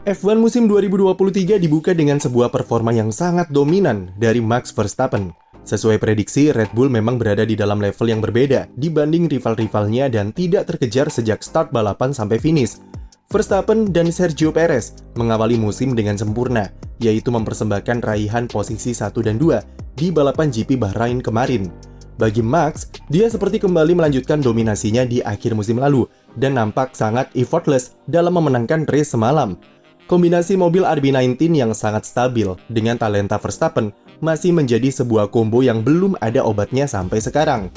F1 musim 2023 dibuka dengan sebuah performa yang sangat dominan dari Max Verstappen. Sesuai prediksi, Red Bull memang berada di dalam level yang berbeda dibanding rival-rivalnya dan tidak terkejar sejak start balapan sampai finish. Verstappen dan Sergio Perez mengawali musim dengan sempurna, yaitu mempersembahkan raihan posisi 1 dan 2 di balapan GP Bahrain kemarin. Bagi Max, dia seperti kembali melanjutkan dominasinya di akhir musim lalu dan nampak sangat effortless dalam memenangkan race semalam. Kombinasi mobil RB19 yang sangat stabil dengan talenta Verstappen masih menjadi sebuah kombo yang belum ada obatnya sampai sekarang.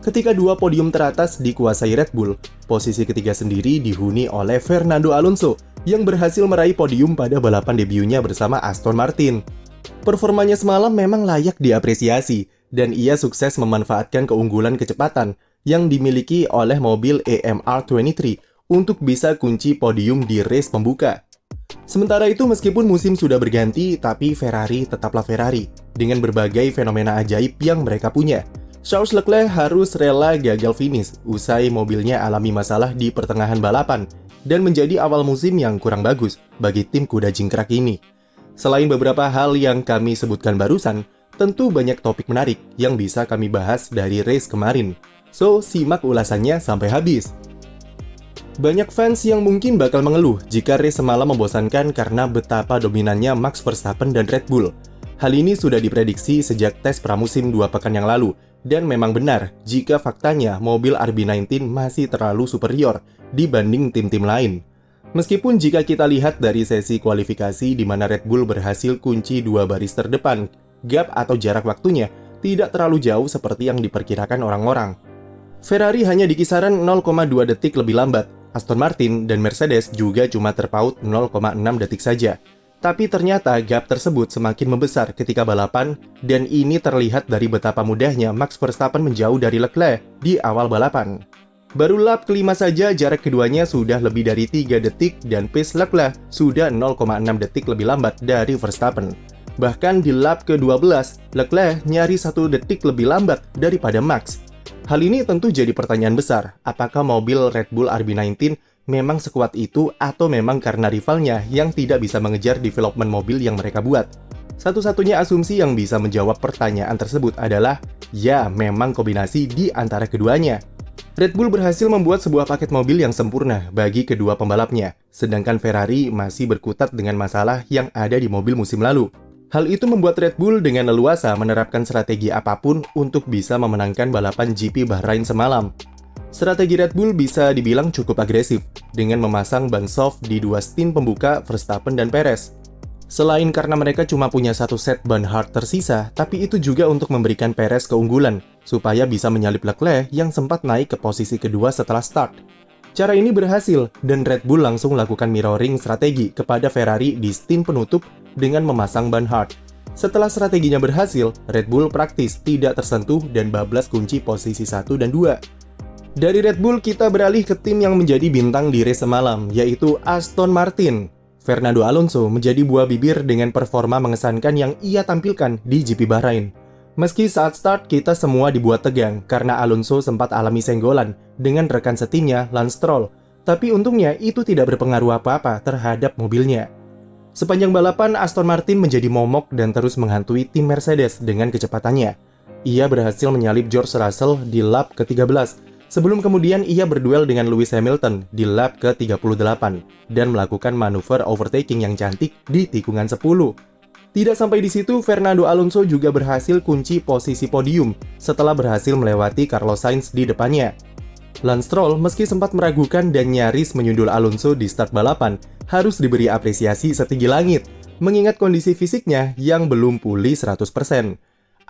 Ketika dua podium teratas dikuasai Red Bull, posisi ketiga sendiri dihuni oleh Fernando Alonso yang berhasil meraih podium pada balapan debutnya bersama Aston Martin. Performanya semalam memang layak diapresiasi dan ia sukses memanfaatkan keunggulan kecepatan yang dimiliki oleh mobil AMR23 untuk bisa kunci podium di race pembuka. Sementara itu, meskipun musim sudah berganti, tapi Ferrari tetaplah Ferrari dengan berbagai fenomena ajaib yang mereka punya. Charles Leclerc harus rela gagal finish usai mobilnya alami masalah di pertengahan balapan dan menjadi awal musim yang kurang bagus bagi tim kuda jingkrak ini. Selain beberapa hal yang kami sebutkan barusan, tentu banyak topik menarik yang bisa kami bahas dari race kemarin. So, simak ulasannya sampai habis. Banyak fans yang mungkin bakal mengeluh jika race semalam membosankan karena betapa dominannya Max Verstappen dan Red Bull. Hal ini sudah diprediksi sejak tes pramusim 2 pekan yang lalu, dan memang benar jika faktanya mobil RB19 masih terlalu superior dibanding tim-tim lain. Meskipun jika kita lihat dari sesi kualifikasi di mana Red Bull berhasil kunci 2 baris terdepan, gap atau jarak waktunya tidak terlalu jauh seperti yang diperkirakan orang-orang. Ferrari hanya di kisaran 0,2 detik lebih lambat. Aston Martin dan Mercedes juga cuma terpaut 0,6 detik saja. Tapi ternyata gap tersebut semakin membesar ketika balapan dan ini terlihat dari betapa mudahnya Max Verstappen menjauh dari Leclerc di awal balapan. Baru lap kelima saja jarak keduanya sudah lebih dari 3 detik dan pace Leclerc sudah 0,6 detik lebih lambat dari Verstappen. Bahkan di lap ke-12, Leclerc nyaris 1 detik lebih lambat daripada Max. Hal ini tentu jadi pertanyaan besar, apakah mobil Red Bull RB19 memang sekuat itu atau memang karena rivalnya yang tidak bisa mengejar development mobil yang mereka buat? Satu-satunya asumsi yang bisa menjawab pertanyaan tersebut adalah, ya memang kombinasi di antara keduanya. Red Bull berhasil membuat sebuah paket mobil yang sempurna bagi kedua pembalapnya, sedangkan Ferrari masih berkutat dengan masalah yang ada di mobil musim lalu. Hal itu membuat Red Bull dengan leluasa menerapkan strategi apapun untuk bisa memenangkan balapan GP Bahrain semalam. Strategi Red Bull bisa dibilang cukup agresif, dengan memasang ban soft di 2 stint pembuka Verstappen dan Perez. Selain karena mereka cuma punya 1 set ban hard tersisa, tapi itu juga untuk memberikan Perez keunggulan, supaya bisa menyalip Leclerc yang sempat naik ke posisi kedua setelah start. Cara ini berhasil, dan Red Bull langsung lakukan mirroring strategi kepada Ferrari di stint penutup dengan memasang ban hard. Setelah strateginya berhasil, Red Bull praktis tidak tersentuh dan bablas kunci posisi 1 dan 2. Dari Red Bull kita beralih ke tim yang menjadi bintang di race semalam, yaitu Aston Martin. Fernando Alonso menjadi buah bibir dengan performa mengesankan yang ia tampilkan di GP Bahrain. Meski saat start kita semua dibuat tegang karena Alonso sempat alami senggolan dengan rekan setimnya Lance Stroll, tapi untungnya itu tidak berpengaruh apa-apa terhadap mobilnya. Sepanjang balapan, Aston Martin menjadi momok dan terus menghantui tim Mercedes dengan kecepatannya. Ia berhasil menyalip George Russell di lap ke-13, sebelum kemudian ia berduel dengan Lewis Hamilton di lap ke-38 dan melakukan manuver overtaking yang cantik di tikungan 10. Tidak sampai di situ, Fernando Alonso juga berhasil kunci posisi podium setelah berhasil melewati Carlos Sainz di depannya. Lance Stroll meski sempat meragukan dan nyaris menyundul Alonso di start balapan, harus diberi apresiasi setinggi langit, mengingat kondisi fisiknya yang belum pulih 100%.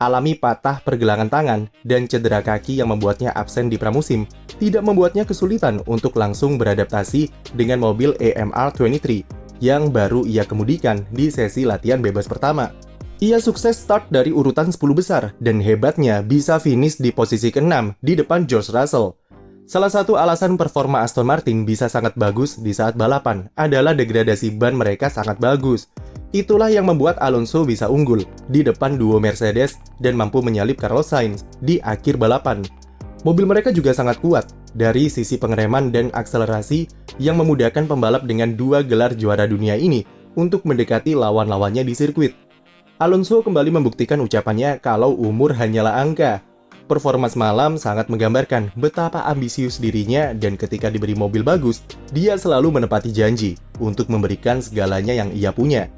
Alami patah pergelangan tangan dan cedera kaki yang membuatnya absen di pramusim, tidak membuatnya kesulitan untuk langsung beradaptasi dengan mobil AMR23 yang baru ia kemudikan di sesi latihan bebas pertama. Ia sukses start dari urutan 10 besar dan hebatnya bisa finish di posisi ke-6 di depan George Russell. Salah satu alasan performa Aston Martin bisa sangat bagus di saat balapan adalah degradasi ban mereka sangat bagus. Itulah yang membuat Alonso bisa unggul di depan duo Mercedes dan mampu menyalip Carlos Sainz di akhir balapan. Mobil mereka juga sangat kuat dari sisi pengereman dan akselerasi yang memudahkan pembalap dengan 2 gelar juara dunia ini untuk mendekati lawan-lawannya di sirkuit. Alonso kembali membuktikan ucapannya kalau umur hanyalah angka. Performa semalam sangat menggambarkan betapa ambisius dirinya dan ketika diberi mobil bagus, dia selalu menepati janji untuk memberikan segalanya yang ia punya.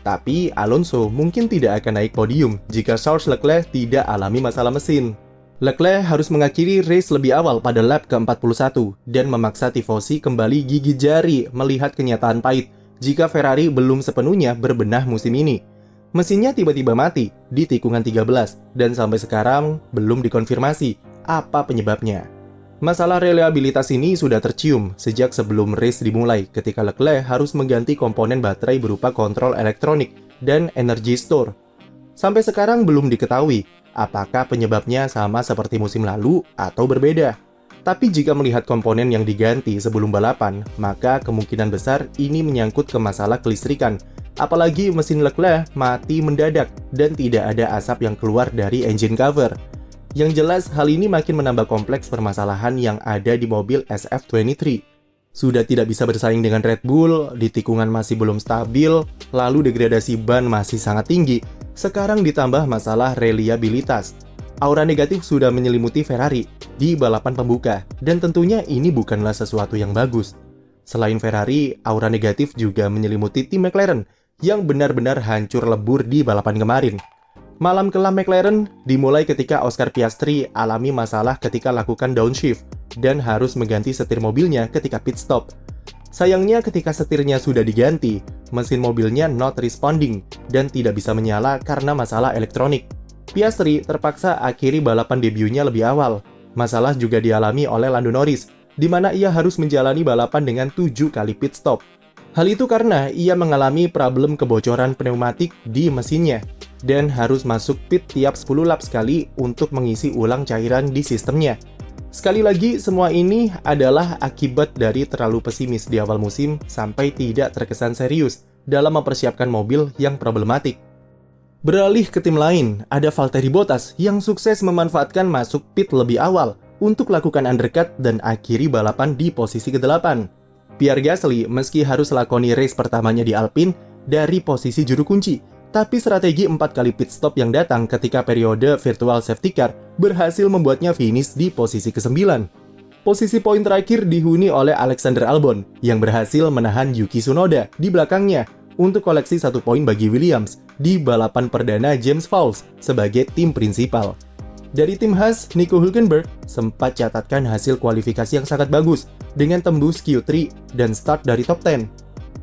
Tapi Alonso mungkin tidak akan naik podium jika Charles Leclerc tidak alami masalah mesin. Leclerc harus mengakhiri race lebih awal pada lap ke-41 dan memaksa tifosi kembali gigit jari melihat kenyataan pahit jika Ferrari belum sepenuhnya berbenah musim ini. Mesinnya tiba-tiba mati di tikungan 13 dan sampai sekarang belum dikonfirmasi apa penyebabnya. Masalah reliabilitas ini sudah tercium sejak sebelum race dimulai ketika Leclerc harus mengganti komponen baterai berupa kontrol elektronik dan energy store. Sampai sekarang belum diketahui apakah penyebabnya sama seperti musim lalu atau berbeda. Tapi jika melihat komponen yang diganti sebelum balapan, maka kemungkinan besar ini menyangkut ke masalah kelistrikan. Apalagi mesin Leclerc mati mendadak dan tidak ada asap yang keluar dari engine cover. Yang jelas, hal ini makin menambah kompleks permasalahan yang ada di mobil SF23. Sudah tidak bisa bersaing dengan Red Bull, di tikungan masih belum stabil, lalu degradasi ban masih sangat tinggi. Sekarang ditambah masalah reliabilitas. Aura negatif sudah menyelimuti Ferrari di balapan pembuka, dan tentunya ini bukanlah sesuatu yang bagus. Selain Ferrari, aura negatif juga menyelimuti tim McLaren yang benar-benar hancur lebur di balapan kemarin. Malam kelam McLaren dimulai ketika Oscar Piastri alami masalah ketika lakukan downshift dan harus mengganti setir mobilnya ketika pit stop. Sayangnya ketika setirnya sudah diganti, mesin mobilnya not responding dan tidak bisa menyala karena masalah elektronik. Piastri terpaksa akhiri balapan debutnya lebih awal. Masalah juga dialami oleh Lando Norris, di mana ia harus menjalani balapan dengan 7 kali pit stop. Hal itu karena ia mengalami problem kebocoran pneumatik di mesinnya dan harus masuk pit tiap 10 lap sekali untuk mengisi ulang cairan di sistemnya. Sekali lagi, semua ini adalah akibat dari terlalu pesimis di awal musim sampai tidak terkesan serius dalam mempersiapkan mobil yang problematik. Beralih ke tim lain, ada Valtteri Bottas yang sukses memanfaatkan masuk pit lebih awal untuk lakukan undercut dan akhiri balapan di posisi ke-8. Pierre Gasly meski harus lakoni race pertamanya di Alpine dari posisi juru kunci, tapi strategi 4 kali pit stop yang datang ketika periode virtual safety car berhasil membuatnya finish di posisi ke-9. Posisi poin terakhir dihuni oleh Alexander Albon yang berhasil menahan Yuki Tsunoda di belakangnya untuk koleksi 1 poin bagi Williams di balapan perdana James Vowles sebagai tim prinsipal. Dari tim Haas, Nico Hülkenberg sempat catatkan hasil kualifikasi yang sangat bagus dengan tembus Q3 dan start dari top 10.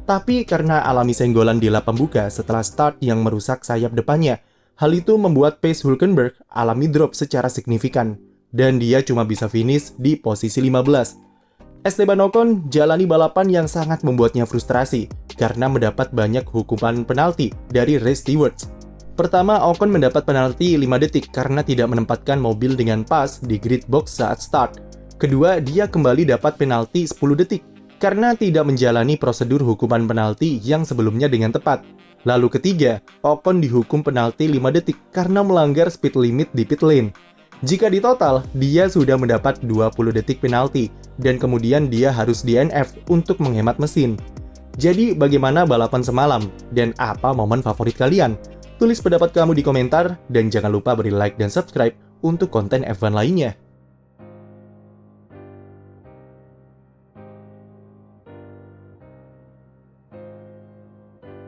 Tapi karena alami senggolan di lap pembuka setelah start yang merusak sayap depannya, hal itu membuat pace Hülkenberg alami drop secara signifikan, dan dia cuma bisa finish di posisi 15. Esteban Ocon jalani balapan yang sangat membuatnya frustrasi karena mendapat banyak hukuman penalti dari race stewards. Pertama, Ocon mendapat penalti 5 detik karena tidak menempatkan mobil dengan pas di grid box saat start. Kedua, dia kembali dapat penalti 10 detik karena tidak menjalani prosedur hukuman penalti yang sebelumnya dengan tepat. Lalu ketiga, Ocon dihukum penalti 5 detik karena melanggar speed limit di pit lane. Jika di total, dia sudah mendapat 20 detik penalti, dan kemudian dia harus DNF untuk menghemat mesin. Jadi, bagaimana balapan semalam? Dan apa momen favorit kalian? Tulis pendapat kamu di komentar, dan jangan lupa beri like dan subscribe untuk konten F1 lainnya.